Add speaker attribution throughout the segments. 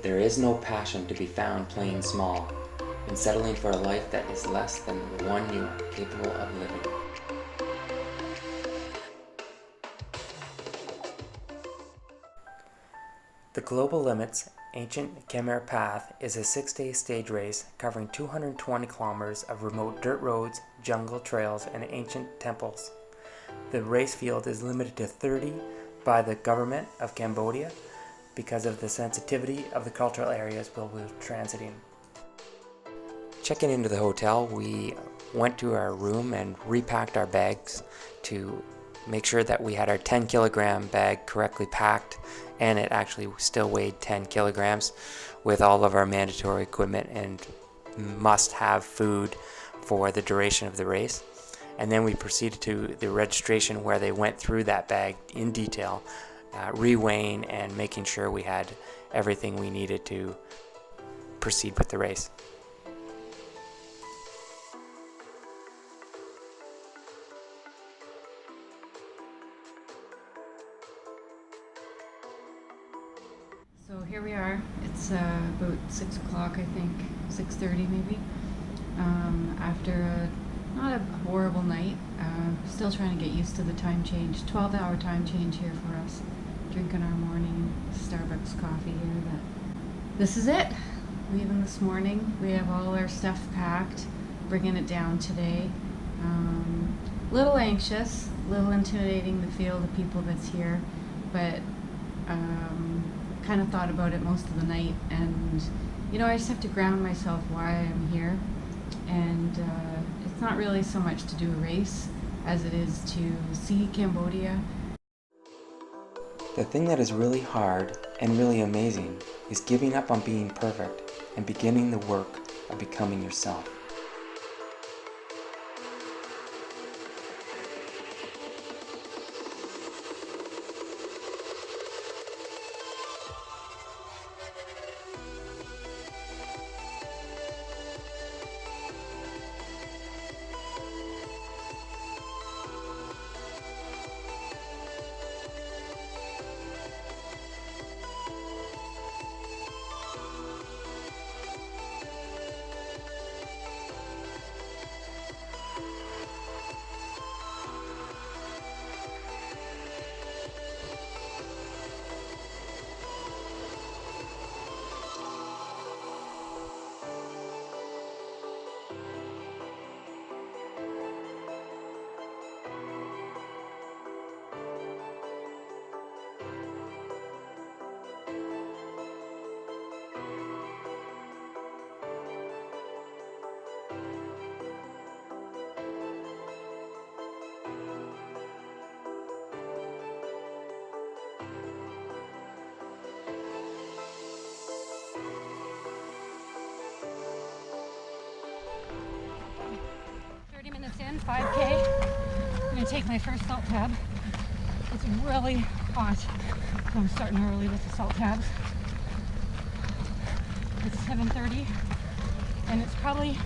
Speaker 1: There is no passion to be found playing small and settling for a life that is less than the one you are capable of living. The Global Limits Ancient Khmer Path is a 6-day stage race covering 220 kilometers of remote dirt roads, jungle trails, and ancient temples. The race field is limited to 30 by the government of Cambodia because of the sensitivity of the cultural areas we'll be transiting. Checking into the hotel, we went to our room and repacked our bags to make sure that we had our 10 kilogram bag correctly packed, and it actually still weighed 10 kilograms with all of our mandatory equipment and must-have food for the duration of the race. And then we proceeded to the registration where they went through that bag in detail, reweighing and making sure we had everything we needed to proceed with the race.
Speaker 2: So here we are. It's about 6 o'clock, I think, 6:30 maybe. After not a horrible night, still trying to get used to the time change. 12-hour time change here for us. Drinking our morning Starbucks coffee here. But this is it. Leaving this morning. We have all our stuff packed. Bringing it down today. Little anxious, little intimidating to feel the people that's here, but kind of thought about it most of the night, and I just have to ground myself why I'm here, and it's not really so much to do a race as it is to see Cambodia.
Speaker 1: The thing that is really hard and really amazing is giving up on being perfect and beginning the work of becoming yourself.
Speaker 2: In 5K. I'm going to take my first salt tab. It's really hot, so I'm starting early with the salt tabs. It's 7:30, and it's probably,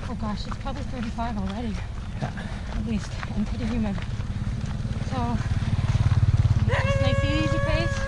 Speaker 2: oh gosh, it's probably 35 already, at least, and pretty humid. So, just nice easy pace.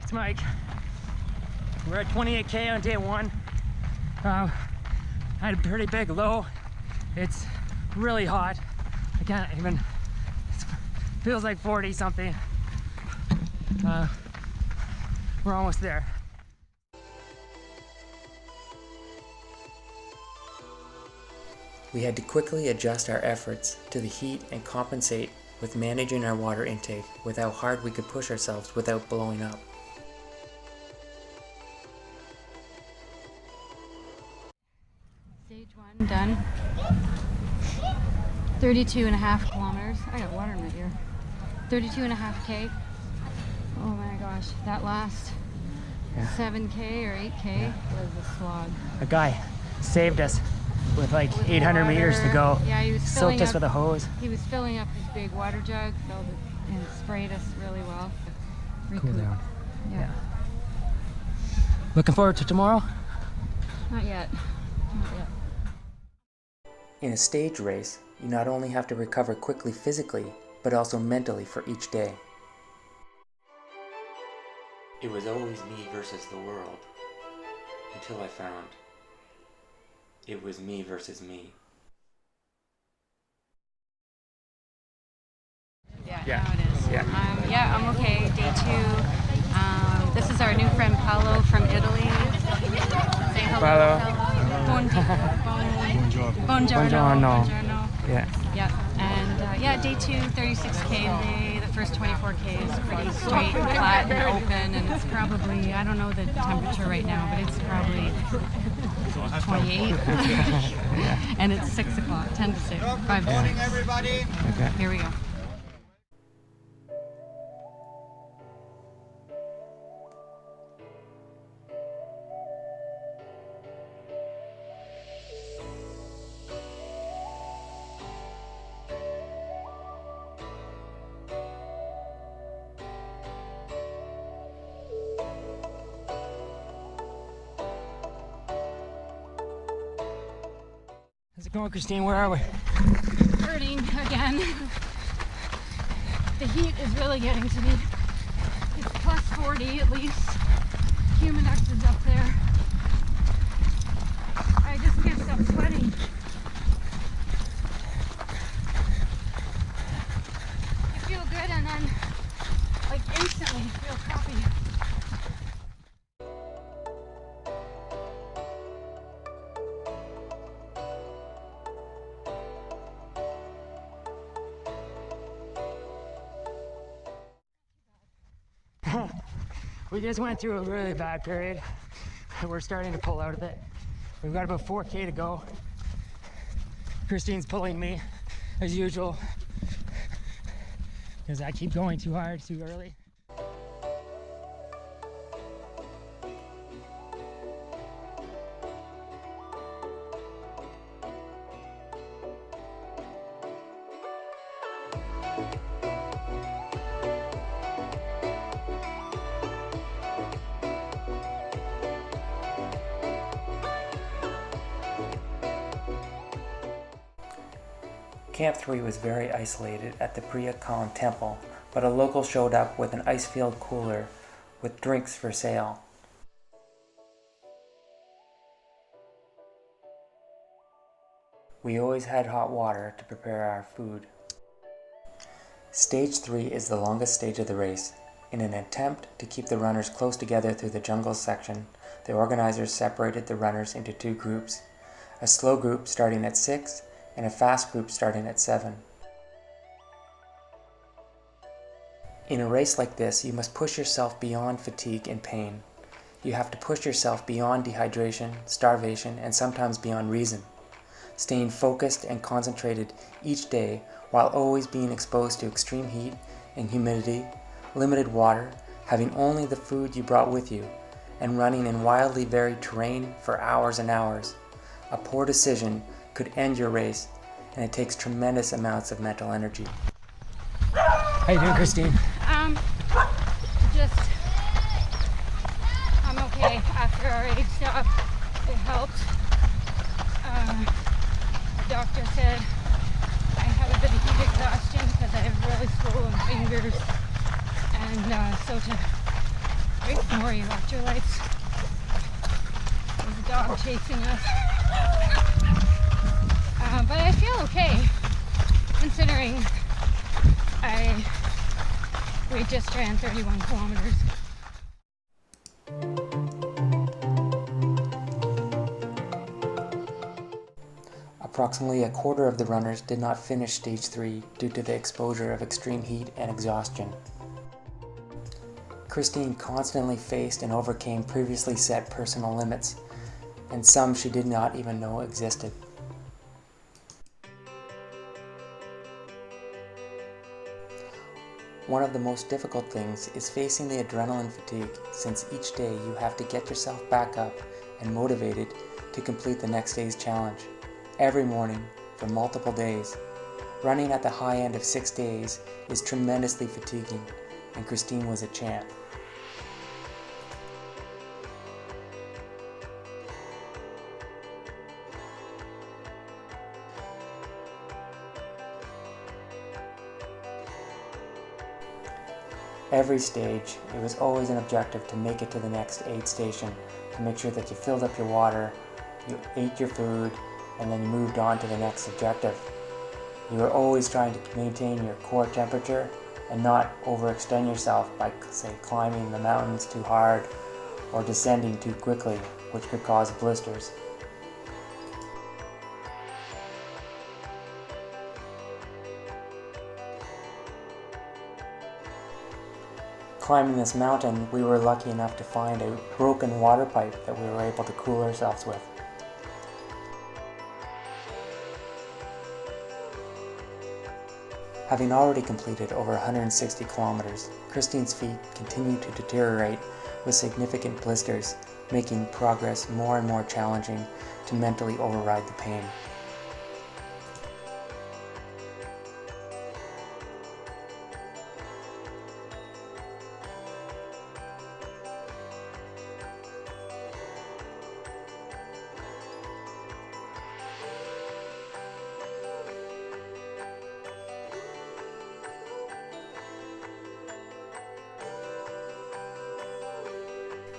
Speaker 3: It's Mike. We're at 28K on day one. I had a pretty big low. It's really hot. I can't even, it feels like 40 something. We're almost there.
Speaker 1: We had to quickly adjust our efforts to the heat and compensate with managing our water intake with how hard we could push ourselves without blowing up.
Speaker 2: Stage 1 done. 32.5 kilometers. I got water in my ear. 32.5 K. Oh my gosh, that last 7K or 8K was a slog.
Speaker 3: A guy saved us with like 800 meters to go.
Speaker 2: Yeah, he was
Speaker 3: soaked us with a hose.
Speaker 2: He was filling up his big water jug, filled it, and sprayed us really well.
Speaker 3: Cool down.
Speaker 2: Yeah.
Speaker 3: Looking forward to tomorrow?
Speaker 2: Not yet. Not yet.
Speaker 1: In a stage race, you not only have to recover quickly physically, but also mentally for each day. It was always me versus the world, until I found it was me versus me.
Speaker 2: Yeah, now it is. Yeah, I'm okay. Day 2. This is our new friend Paolo from Italy. Say hello.
Speaker 3: Paolo.
Speaker 2: Buongiorno.
Speaker 3: Buongiorno. Yeah.
Speaker 2: Yeah, and day 2, 36K day. The first 24K is pretty straight and flat and open, and it's probably, I don't know the temperature right now, but it's probably 28. And it's 6 o'clock, 10 to 6, 5 to 6.
Speaker 4: Everybody.
Speaker 3: Okay.
Speaker 2: Here we go.
Speaker 3: How's it going, Christine? Where are we?
Speaker 2: Hurting again. The heat is really getting to me. It's plus 40 at least. Humidex is up there. I just can't stop sweating. You feel good and then like instantly you feel crappy.
Speaker 3: We just went through a really bad period. We're starting to pull out of it. We've got about 4K to go. Christine's pulling me, as usual, because I keep going too hard, too early.
Speaker 1: Camp 3 was very isolated at the Priya Khan temple, but a local showed up with an ice-filled cooler with drinks for sale. We always had hot water to prepare our food. Stage 3 is the longest stage of the race. In an attempt to keep the runners close together through the jungle section, the organizers separated the runners into 2 groups, a slow group starting at 6 and a fast group starting at 7. In a race like this, you must push yourself beyond fatigue and pain. You have to push yourself beyond dehydration, starvation, and sometimes beyond reason. Staying focused and concentrated each day while always being exposed to extreme heat and humidity, limited water, having only the food you brought with you, and running in wildly varied terrain for hours and hours. A poor decision could end your race, and it takes tremendous amounts of mental energy.
Speaker 3: How you doing, Christine?
Speaker 2: I'm okay after our age stop. It helped. The doctor said I have a bit of heat exhaustion because I have really swollen fingers, and so to drink more electrolytes. There's a dog chasing us. But I feel okay, considering I We just ran 31 kilometers.
Speaker 1: Approximately a quarter of the runners did not finish stage 3 due to the exposure of extreme heat and exhaustion. Christine constantly faced and overcame previously set personal limits, and some she did not even know existed. One of the most difficult things is facing the adrenaline fatigue, since each day you have to get yourself back up and motivated to complete the next day's challenge. Every morning, for multiple days. Running at the high end of 6 days is tremendously fatiguing, and Christine was a champ. Every stage, it was always an objective to make it to the next aid station, to make sure that you filled up your water, you ate your food, and then you moved on to the next objective. You were always trying to maintain your core temperature and not overextend yourself by, say, climbing the mountains too hard or descending too quickly, which could cause blisters. Climbing this mountain, we were lucky enough to find a broken water pipe that we were able to cool ourselves with. Having already completed over 160 kilometers, Christine's feet continued to deteriorate with significant blisters, making progress more and more challenging to mentally override the pain.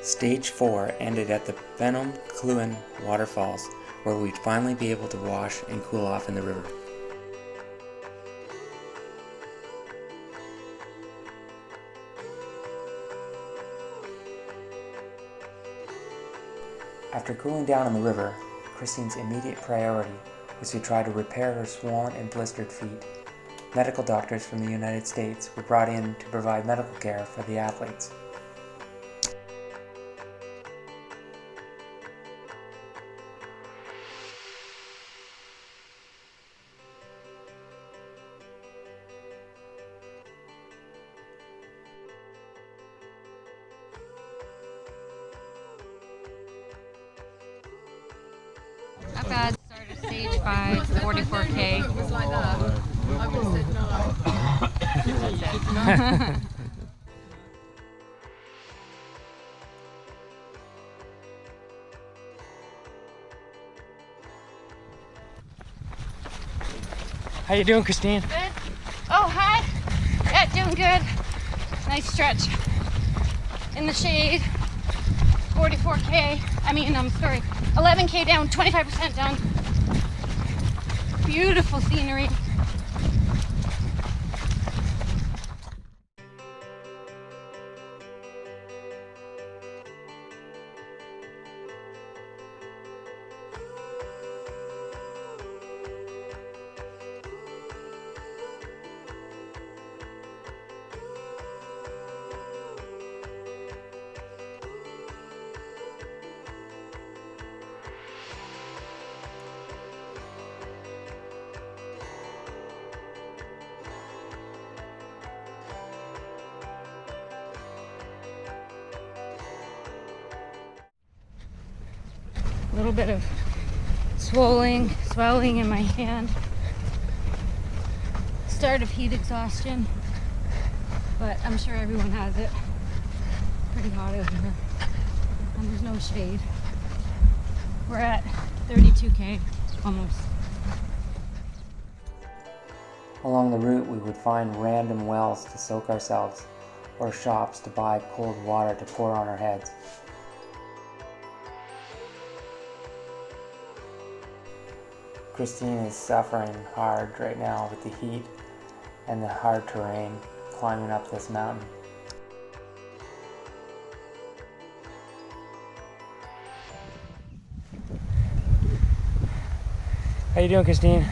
Speaker 1: Stage 4 ended at the Venom Kluin waterfalls, where we'd finally be able to wash and cool off in the river. After cooling down in the river, Christine's immediate priority was to try to repair her swollen and blistered feet. Medical doctors from the United States were brought in to provide medical care for the athletes.
Speaker 2: Not bad. Started stage 5, 44K. It was like that. I would have said no.
Speaker 3: How you doing, Christine?
Speaker 2: Good. Oh, hi. Yeah, doing good. Nice stretch in the shade. 44K. I'm sorry. 11K down, 25% down. Beautiful scenery. A little bit of swelling in my hand. Start of heat exhaustion, but I'm sure everyone has it. Pretty hot out here, and there's no shade. We're at 32K, almost.
Speaker 1: Along the route, we would find random wells to soak ourselves, or shops to buy cold water to pour on our heads. Christine is suffering hard right now with the heat and the hard terrain, climbing up this mountain.
Speaker 3: How you doing, Christine?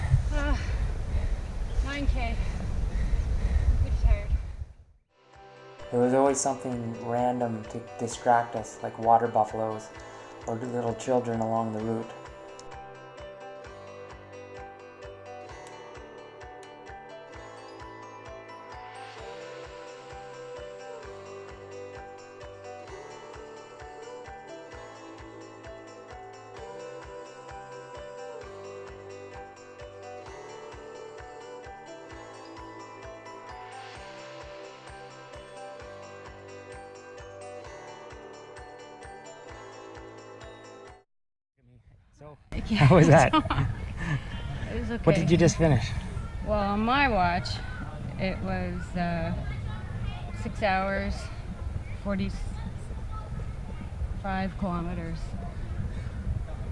Speaker 2: 9K. Pretty tired.
Speaker 1: There was always something random to distract us, like water buffaloes or little children along the route.
Speaker 3: So,
Speaker 2: Yeah,
Speaker 3: how was that?
Speaker 2: It was okay.
Speaker 3: What did you just finish?
Speaker 2: Well, on my watch, it was 6 hours, 45 kilometers.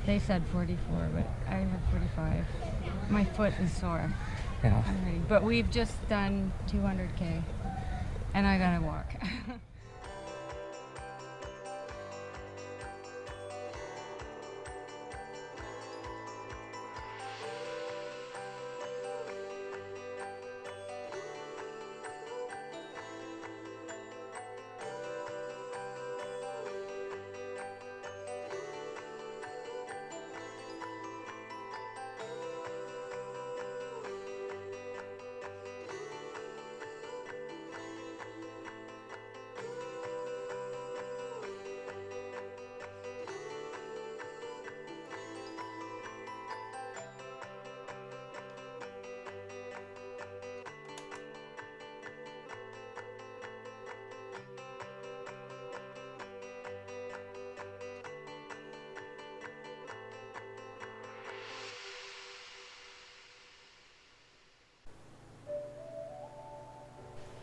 Speaker 2: They said 44, but I have 45. My foot is sore
Speaker 3: Yeah.
Speaker 2: already. But we've just done 200K, and I gotta walk.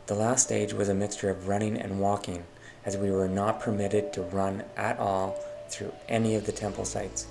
Speaker 1: The last stage was a mixture of running and walking, as we were not permitted to run at all through any of the temple sites.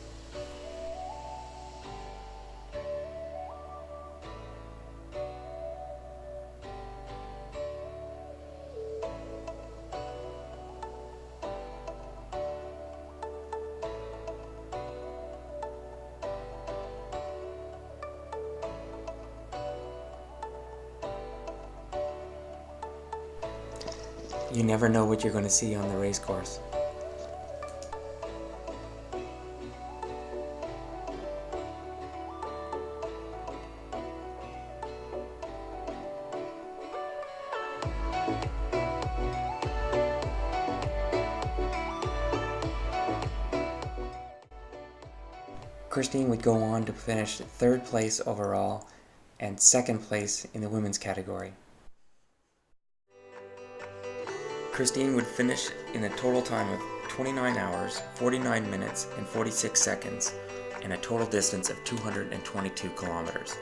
Speaker 1: You never know what you're going to see on the race course. Christine would go on to finish third place overall and second place in the women's category. Christine would finish in a total time of 29 hours, 49 minutes, and 46 seconds, and a total distance of 222 kilometers.